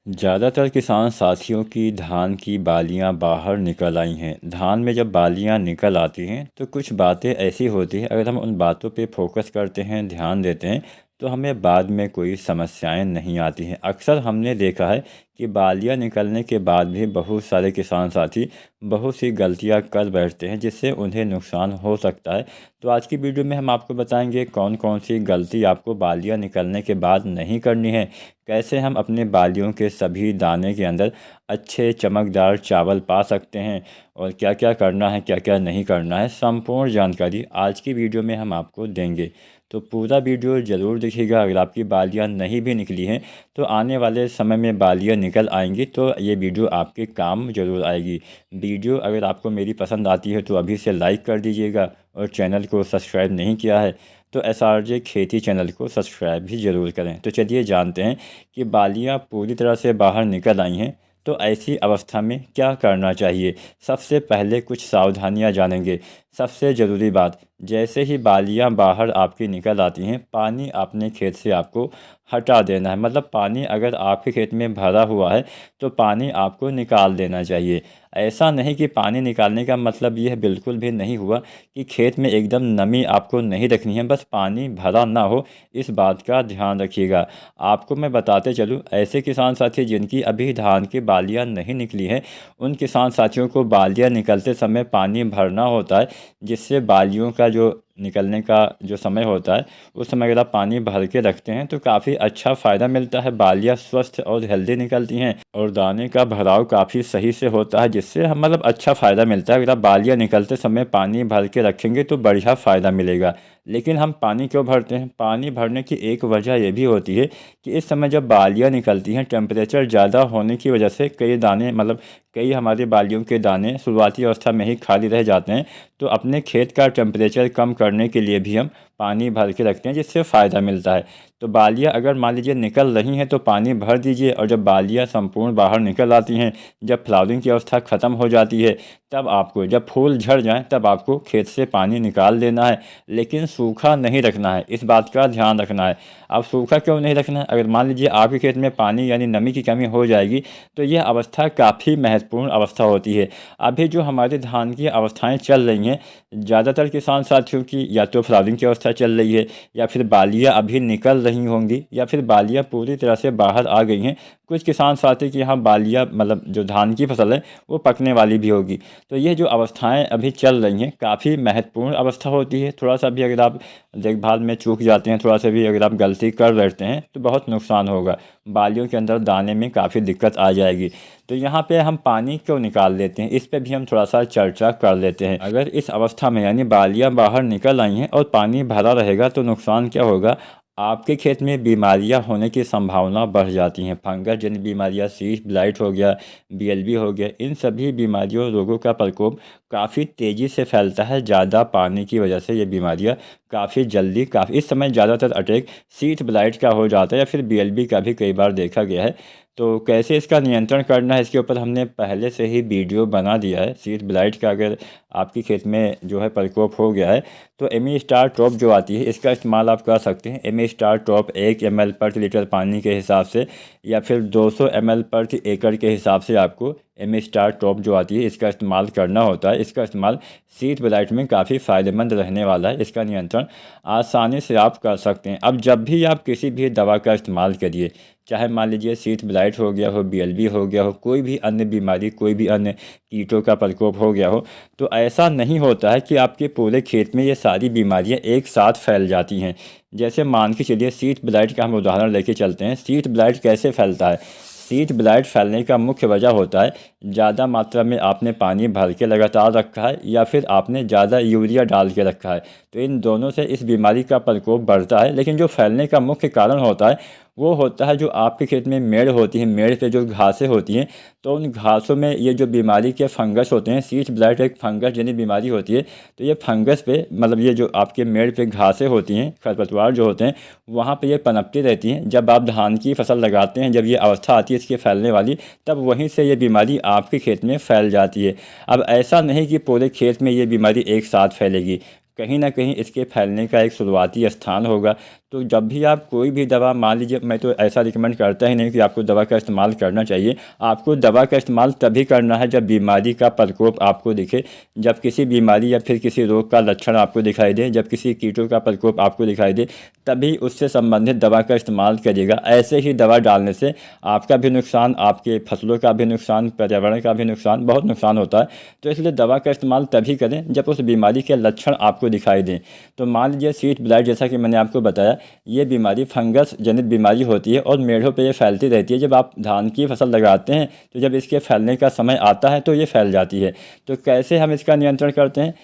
ज़्यादातर किसान साथियों की धान की बालियां बाहर निकल आई हैं। धान में जब बालियां निकल आती हैं तो कुछ बातें ऐसी होती हैं, अगर हम उन बातों पे फोकस करते हैं, ध्यान देते हैं, तो हमें बाद में कोई समस्याएं नहीं आती हैं। अक्सर हमने देखा है कि बालियां निकलने के बाद भी बहुत सारे किसान साथी बहुत सी गलतियां कर बैठते हैं, जिससे उन्हें नुकसान हो सकता है। तो आज की वीडियो में हम आपको बताएंगे कौन कौन सी गलती आपको बालियां निकलने के बाद नहीं करनी है, कैसे हम अपने बालियों के सभी दाने के अंदर अच्छे चमकदार चावल पा सकते हैं, और क्या क्या करना है क्या क्या नहीं करना है, संपूर्ण जानकारी आज की वीडियो में हम आपको देंगे। तो पूरा वीडियो ज़रूर देखिएगा। अगर आपकी बालियां नहीं भी निकली हैं तो आने वाले समय में बालियां निकल आएंगी, तो ये वीडियो आपके काम ज़रूर आएगी। वीडियो अगर आपको मेरी पसंद आती है तो अभी से लाइक कर दीजिएगा, और चैनल को सब्सक्राइब नहीं किया है तो SRJ खेती चैनल को सब्सक्राइब भी ज़रूर करें। तो चलिए जानते हैं कि बालियां पूरी तरह से बाहर निकल आई हैं, तो ऐसी अवस्था में क्या करना चाहिए। सबसे पहले कुछ सावधानियां जानेंगे। सबसे ज़रूरी बात, जैसे ही बालियां बाहर आपकी निकल आती हैं, पानी अपने खेत से आपको हटा देना है। मतलब पानी अगर आपके खेत में भरा हुआ है तो पानी आपको निकाल देना चाहिए। ऐसा नहीं कि पानी निकालने का मतलब यह बिल्कुल भी नहीं हुआ कि खेत में एकदम नमी आपको नहीं रखनी है, बस पानी भरा ना हो, इस बात का ध्यान रखिएगा। आपको मैं बताते चलूँ, ऐसे किसान साथी जिनकी अभी धान की बालियां नहीं निकली हैं, उन किसान साथियों को बालियां निकलते समय पानी भरना होता है, जिससे बालियों का जो निकलने का जो समय होता है उस समय अगर आप पानी भर के रखते हैं तो काफ़ी अच्छा फ़ायदा मिलता है। बालियां स्वस्थ और हेल्दी निकलती हैं, और दाने का भराव काफ़ी सही से होता है, जिससे हम मतलब अच्छा फ़ायदा मिलता है। अगर आप बालियां निकलते समय पानी भर के रखेंगे तो बढ़िया फ़ायदा मिलेगा। लेकिन हम पानी क्यों भरते हैं? पानी भरने की एक वजह यह भी होती है कि इस समय जब बालियां निकलती हैं, टेम्परेचर ज़्यादा होने की वजह से कई दाने मतलब कई हमारी बालियों के दाने शुरुआती अवस्था में ही खाली रह जाते हैं। तो अपने खेत का टेम्परेचर कम करने के लिए भी हम पानी भर के रखते हैं, जिससे फ़ायदा मिलता है। तो बालियां अगर मान लीजिए निकल रही हैं तो पानी भर दीजिए, और जब बालियां संपूर्ण बाहर निकल आती हैं, जब फ्लावरिंग की अवस्था ख़त्म हो जाती है, तब आपको जब फूल झड़ जाएं तब आपको खेत से पानी निकाल देना है। लेकिन सूखा नहीं रखना है, इस बात का ध्यान रखना है। अब सूखा क्यों नहीं रखना है? अगर मान लीजिए आपके खेत में पानी यानी नमी की कमी हो जाएगी तो यह अवस्था काफ़ी महत्वपूर्ण अवस्था होती है। अभी जो हमारे धान की अवस्थाएँ चल रही हैं, ज़्यादातर किसान साथियों की या तो फ्लावरिंग की अवस्था चल रही है, या फिर बालियां अभी निकल रही होंगी, या फिर बालियां पूरी तरह से बाहर आ गई हैं। कुछ किसान साथी की यहाँ बालियां मतलब जो धान की फसल है वो पकने वाली भी होगी। तो ये जो अवस्थाएं अभी चल रही हैं काफ़ी महत्वपूर्ण अवस्था होती है। थोड़ा सा भी अगर आप देखभाल में चूक जाते हैं, थोड़ा सा भी अगर आप गलती कर बैठते हैं तो बहुत नुकसान होगा, बालियों के अंदर दाने में काफ़ी दिक्कत आ जाएगी। तो यहाँ पे हम पानी क्यों निकाल लेते हैं, इस पे भी हम थोड़ा सा चर्चा कर लेते हैं। अगर इस अवस्था में यानी बालियां बाहर निकल आई हैं और पानी भरा रहेगा तो नुकसान क्या होगा, आपके खेत में बीमारियां होने की संभावना बढ़ जाती हैं। फंगस जनित बीमारियां, सीड ब्लाइट हो गया, BLB हो गया, इन सभी बीमारियों रोगों का प्रकोप काफ़ी तेज़ी से फैलता है। ज़्यादा पानी की वजह से ये बीमारियां काफ़ी जल्दी इस समय ज़्यादातर अटैक सीड ब्लाइट का हो जाता है, या फिर BLB का भी कई बार देखा गया है। तो कैसे इसका नियंत्रण करना है, इसके ऊपर हमने पहले से ही वीडियो बना दिया है। सीड ब्लाइट का अगर आपकी खेत में जो है प्रकोप हो गया है तो एमी स्टार टॉप जो आती है इसका इस्तेमाल आप कर सकते हैं। एमी स्टार टॉप 1 ml प्रति लीटर पानी के हिसाब से, या फिर 200 ml प्रति एकड़ के हिसाब से आपको एमी स्टार टॉप जो आती है इसका इस्तेमाल करना होता है। इसका इस्तेमाल सीड ब्लाइट में काफ़ी फ़ायदेमंद रहने वाला है। इसका नियंत्रण आसानी से आप कर सकते हैं। अब जब भी आप किसी भी दवा का इस्तेमाल करिए, चाहे मान लीजिए सीड ब्लाइट हो गया हो, BLB हो गया हो, कोई भी अन्य बीमारी, कोई भी अन्य कीटों का प्रकोप हो गया हो, तो ऐसा नहीं होता है कि आपके पूरे खेत में ये सारी बीमारियां एक साथ फैल जाती हैं। जैसे मान के चलिए सीड ब्लाइट का हम उदाहरण लेके चलते हैं। सीड ब्लाइट कैसे फैलता है? सीड ब्लाइट फैलने का मुख्य वजह होता है ज़्यादा मात्रा में आपने पानी भर के लगातार रखा है, या फिर आपने ज़्यादा यूरिया डाल के रखा है। तो इन दोनों से इस बीमारी का प्रकोप बढ़ता है। लेकिन जो फैलने का मुख्य कारण होता है वो होता है जो आपके खेत में मेड़ होती है, मेड़ पे जो घासें होती हैं, तो उन घासों में ये जो बीमारी के फंगस होते हैं, सीड ब्लाइट एक फंगस जनित बीमारी होती है। तो ये फंगस पे मतलब ये जो आपके मेड़ पे घासें होती हैं, खरपतवार जो होते हैं, वहाँ पे ये पनपती रहती हैं। जब आप धान की फसल लगाते हैं, जब ये अवस्था आती है इसके फैलने वाली, तब वहीं से ये बीमारी आपके खेत में फैल जाती है। अब ऐसा नहीं कि पूरे खेत में ये बीमारी एक साथ फैलेगी, कहीं ना कहीं इसके फैलने का एक शुरुआती स्थान होगा। तो जब भी आप कोई भी दवा, मान लीजिए, मैं तो ऐसा रिकमेंड करता ही नहीं कि आपको दवा का इस्तेमाल करना चाहिए। आपको दवा का इस्तेमाल तभी करना है जब बीमारी का प्रकोप आपको दिखे, जब किसी बीमारी या फिर किसी रोग का लक्षण आपको दिखाई दे, जब किसी कीटों का प्रकोप आपको दिखाई दे, तभी उससे संबंधित दवा का इस्तेमाल करिएगा। ऐसे ही दवा डालने से आपका भी नुकसान, आपके फसलों का भी नुकसान, पर्यावरण का भी नुकसान, बहुत नुकसान होता है। तो इसलिए दवा का इस्तेमाल तभी करें जब उस बीमारी के लक्षण आपको दिखाई दें। तो मान लीजिए शीट ब्लाइट, जैसा कि मैंने आपको बताया, ये बीमारी फंगस जनित बीमारी होती है और मेढ़ों पे ये फैलती रहती है। जब आप धान की फसल लगाते हैं तो जब इसके फैलने का समय आता है तो ये फैल जाती है। तो कैसे हम इसका नियंत्रण करते हैं?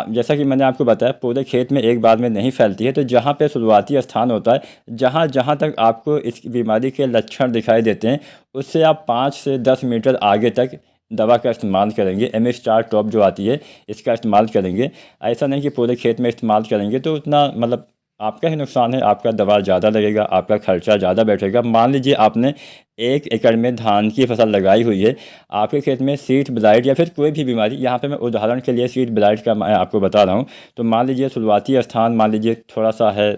जैसा कि मैंने आपको बताया, पूरे खेत में एक बार में नहीं फैलती है। तो जहाँ पे शुरुआती स्थान होता है, जहाँ जहाँ तक आपको इस बीमारी के लक्षण दिखाई देते हैं, उससे आप 5 से 10 मीटर आगे तक दवा का इस्तेमाल करेंगे। एमिस्टार टॉप जो आती है, इसका इस्तेमाल करेंगे। ऐसा नहीं कि पूरे खेत में इस्तेमाल करेंगे तो उतना मतलब आपका ही नुकसान है, आपका दवा ज़्यादा लगेगा, आपका खर्चा ज़्यादा बैठेगा। मान लीजिए आपने 1 एकड़ में धान की फसल लगाई हुई है, आपके खेत में शीट ब्लाइट या फिर कोई भी बीमारी, यहाँ पे मैं उदाहरण के लिए शीट ब्लाइट का मैं आपको बता रहा हूँ। तो मान लीजिए शुरुआती स्थान, मान लीजिए थोड़ा सा है,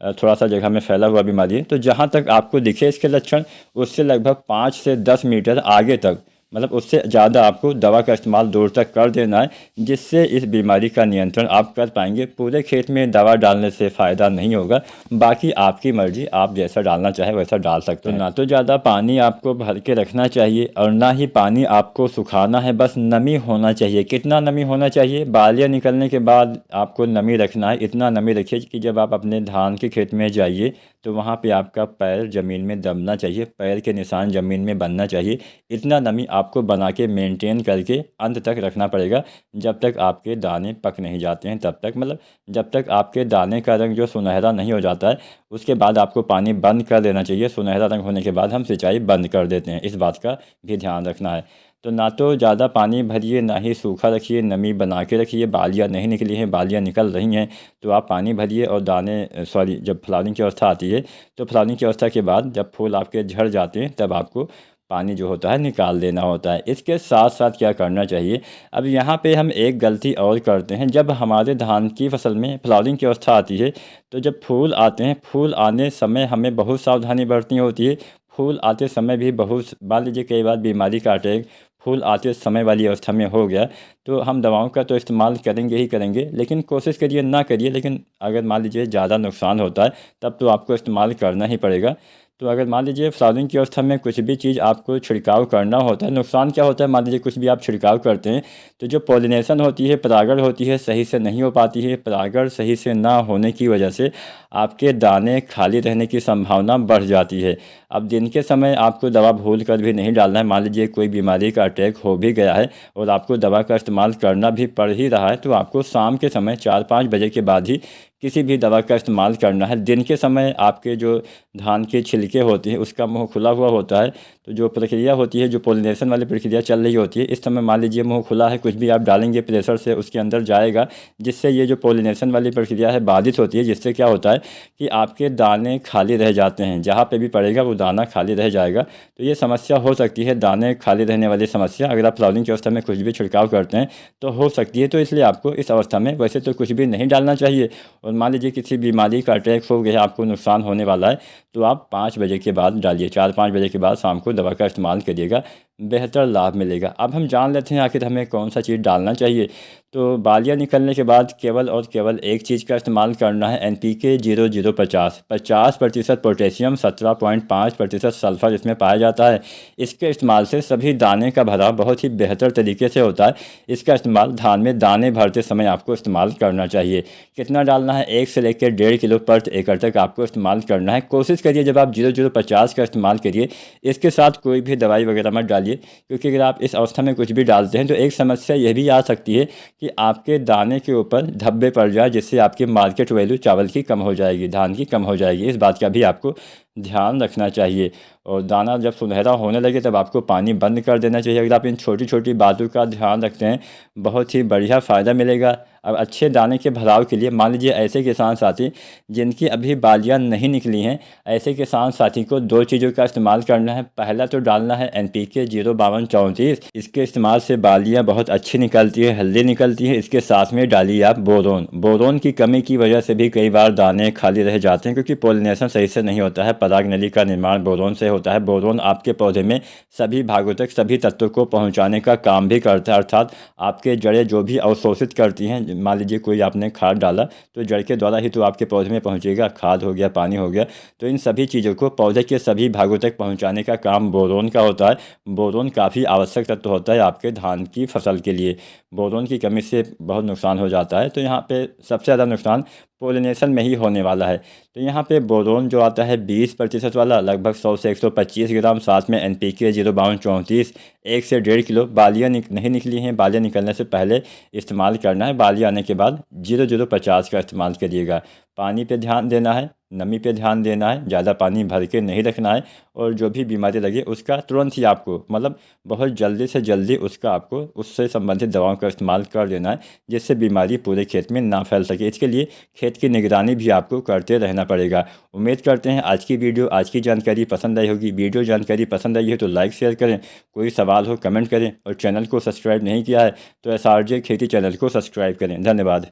थोड़ा सा जगह में फैला हुआ बीमारी है, तो जहाँ तक आपको दिखे इसके लक्षण, उससे लगभग 5 से 10 मीटर आगे तक, मतलब उससे ज़्यादा आपको दवा का इस्तेमाल दूर तक कर देना है, जिससे इस बीमारी का नियंत्रण आप कर पाएंगे। पूरे खेत में दवा डालने से फ़ायदा नहीं होगा, बाकी आपकी मर्ज़ी, आप जैसा डालना चाहे वैसा डाल सकते हैं। ना तो ज़्यादा पानी आपको भर के रखना चाहिए और ना ही पानी आपको सुखाना है, बस नमी होना चाहिए। कितना नमी होना चाहिए? बालियाँ निकलने के बाद आपको नमी रखना है। इतना नमी रखिए कि जब आप अपने धान के खेत में जाइए तो वहाँ पे आपका पैर ज़मीन में दबना चाहिए, पैर के निशान ज़मीन में बनना चाहिए। इतना नमी आपको बना के मेंटेन करके अंत तक रखना पड़ेगा, जब तक आपके दाने पक नहीं जाते हैं तब तक, मतलब जब तक आपके दाने का रंग जो सुनहरा नहीं हो जाता है, उसके बाद आपको पानी बंद कर देना चाहिए। सुनहरा रंग होने के बाद हम सिंचाई बंद कर देते हैं, इस बात का भी ध्यान रखना है। तो ना तो ज़्यादा पानी भरिए, ना ही सूखा रखिए, नमी बना के रखिए। बालियाँ नहीं निकली हैं, बालियाँ निकल रही हैं तो आप पानी भरिए। और दाने जब फ्लावरिंग की अवस्था आती है, तो फ्लावरिंग की अवस्था के बाद जब फूल आपके झड़ जाते हैं, तब आपको पानी जो होता है निकाल देना होता है। इसके साथ साथ क्या करना चाहिए? अब यहाँ पे हम एक गलती और करते हैं। जब हमारे धान की फसल में फ्लावरिंग की अवस्था आती है, तो जब फूल आते हैं, फूल आने समय हमें बहुत सावधानी बरतनी होती है। फूल आते समय भी बहुत, मान लीजिए कई बार बीमारी का अटैक फूल आते समय वाली अवस्था में हो गया, तो हम दवाओं का तो इस्तेमाल करेंगे ही करेंगे, लेकिन कोशिश करिए ना करिए। लेकिन अगर मान लीजिए ज़्यादा नुकसान होता है, तब तो आपको इस्तेमाल करना ही पड़ेगा। तो अगर मान लीजिए फ्लावरिंग की अवस्था में कुछ भी चीज़ आपको छिड़काव करना होता है, नुकसान क्या होता है? मान लीजिए कुछ भी आप छिड़काव करते हैं, तो जो पॉलिनेशन होती है, परागण होती है, सही से नहीं हो पाती है। परागण सही से ना होने की वजह से आपके दाने खाली रहने की संभावना बढ़ जाती है। अब दिन के समय आपको दवा भूल कर भी नहीं डालना है। मान लीजिए कोई बीमारी का अटैक हो भी गया है और आपको दवा का इस्तेमाल करना भी पड़ ही रहा है, तो आपको शाम के समय 4-5 बजे के बाद ही किसी भी दवा का इस्तेमाल करना है। दिन के समय आपके जो धान के छिलके होते हैं, उसका मुंह खुला हुआ होता है, तो जो प्रक्रिया होती है, जो पोलिनेशन वाली प्रक्रिया चल रही होती है, इस समय मान लीजिए मुंह खुला है, कुछ भी आप डालेंगे प्रेशर से उसके अंदर जाएगा, जिससे ये जो पोलिनेशन वाली प्रक्रिया है बाधित होती है, जिससे क्या होता है कि आपके दाने खाली रह जाते हैं। जहाँ पे भी पड़ेगा वो दाना खाली रह जाएगा। तो ये समस्या हो सकती है, दाने खाली रहने वाली समस्या, अगर आप फ्लावरिंग की अवस्था में कुछ भी छिड़काव करते हैं तो हो सकती है। तो इसलिए आपको इस अवस्था में वैसे तो कुछ भी नहीं डालना चाहिए। और मान लीजिए किसी बीमारी का अटैक हो गया, आपको नुकसान होने वाला है, तो आप 5 बजे के बाद डालिए, 4-5 बजे के बाद शाम को दवा का इस्तेमाल करिएगा, बेहतर लाभ मिलेगा। अब हम जान लेते हैं आखिर हमें कौन सा चीज़ डालना चाहिए। तो बालियाँ निकलने के बाद केवल और केवल एक चीज़ का इस्तेमाल करना है, NPK 0050, 50% पोटेशियम, 17.5% सल्फर इसमें पाया जाता है। इसके इस्तेमाल से सभी दाने का भराव बहुत ही बेहतर तरीके से होता है। इसका इस्तेमाल धान में दाने भरते समय आपको इस्तेमाल करना चाहिए। कितना डालना है? 1 से लेकर 1.5 किलो प्रति एकड़ तक आपको इस्तेमाल करना है। कोशिश करिए जब आप 0050 का इस्तेमाल करिए, इसके साथ कोई भी दवाई वगैरह मत डालिए, क्योंकि अगर आप इस अवस्था में कुछ भी डालते हैं तो एक समस्या यह भी आ सकती है कि आपके दाने के ऊपर धब्बे पड़ जाए, जिससे आपकी मार्केट वैल्यू चावल की कम हो जाएगी, धान की कम हो जाएगी। इस बात का भी आपको ध्यान रखना चाहिए। और दाना जब सुनहरा होने लगे तब आपको पानी बंद कर देना चाहिए। अगर आप इन छोटी छोटी बातों का ध्यान रखते हैं, बहुत ही बढ़िया फ़ायदा मिलेगा। अब अच्छे दाने के भराव के लिए मान लीजिए ऐसे किसान साथी जिनकी अभी बालियाँ नहीं निकली हैं, ऐसे किसान साथी को 2 चीज़ों का इस्तेमाल करना है। पहला तो डालना है NPK 05234। इसके इस्तेमाल से बालियाँ बहुत अच्छी निकलती है, हेल्दी निकलती है। इसके साथ में डालिए आप बोरोन। बोरोन की कमी की वजह से भी कई बार दाने खाली रह जाते हैं, क्योंकि पोलिनेशन सही से नहीं होता है। पराग नली का निर्माण बोरोन से होता है। बोरोन आपके पौधे में सभी भागों तक सभी तत्वों को पहुंचाने का काम भी करता है, अर्थात आपके जड़ें जो भी अवशोषित करती हैं, मान लीजिए कोई आपने खाद डाला तो जड़ के द्वारा ही तो आपके पौधे में पहुंचेगा, खाद हो गया, पानी हो गया, तो इन सभी चीज़ों को पौधे के सभी भागों तक पहुंचाने का काम बोरोन का होता है। बोरोन काफ़ी आवश्यक तत्व होता है आपके धान की फसल के लिए। बोरोन की कमी से बहुत नुकसान हो जाता है। तो यहाँ पे सबसे ज़्यादा नुकसान पोलिनेशन में ही होने वाला है। तो यहाँ पे बोरोन जो आता है 20% वाला, लगभग 100 से 125 ग्राम, साथ में NPK 05234 1 से 1.5 किलो। बालियाँ नहीं निकली हैं, बालियाँ निकलने से पहले इस्तेमाल करना है। बालियाँ आने के बाद 0050 का इस्तेमाल करिएगा। पानी पे ध्यान देना है, नमी पे ध्यान देना है, ज़्यादा पानी भर के नहीं रखना है। और जो भी बीमारी लगे उसका तुरंत ही आपको, मतलब बहुत जल्दी से जल्दी उसका आपको उससे संबंधित दवाओं का इस्तेमाल कर देना है, जिससे बीमारी पूरे खेत में ना फैल सके। इसके लिए खेत की निगरानी भी आपको करते रहना पड़ेगा। उम्मीद करते हैं आज की वीडियो, आज की जानकारी पसंद आई होगी। वीडियो जानकारी पसंद आई है तो लाइक शेयर करें, कोई सवाल हो कमेंट करें, और चैनल को सब्सक्राइब नहीं किया है तो SRJ खेती चैनल को सब्सक्राइब करें। धन्यवाद।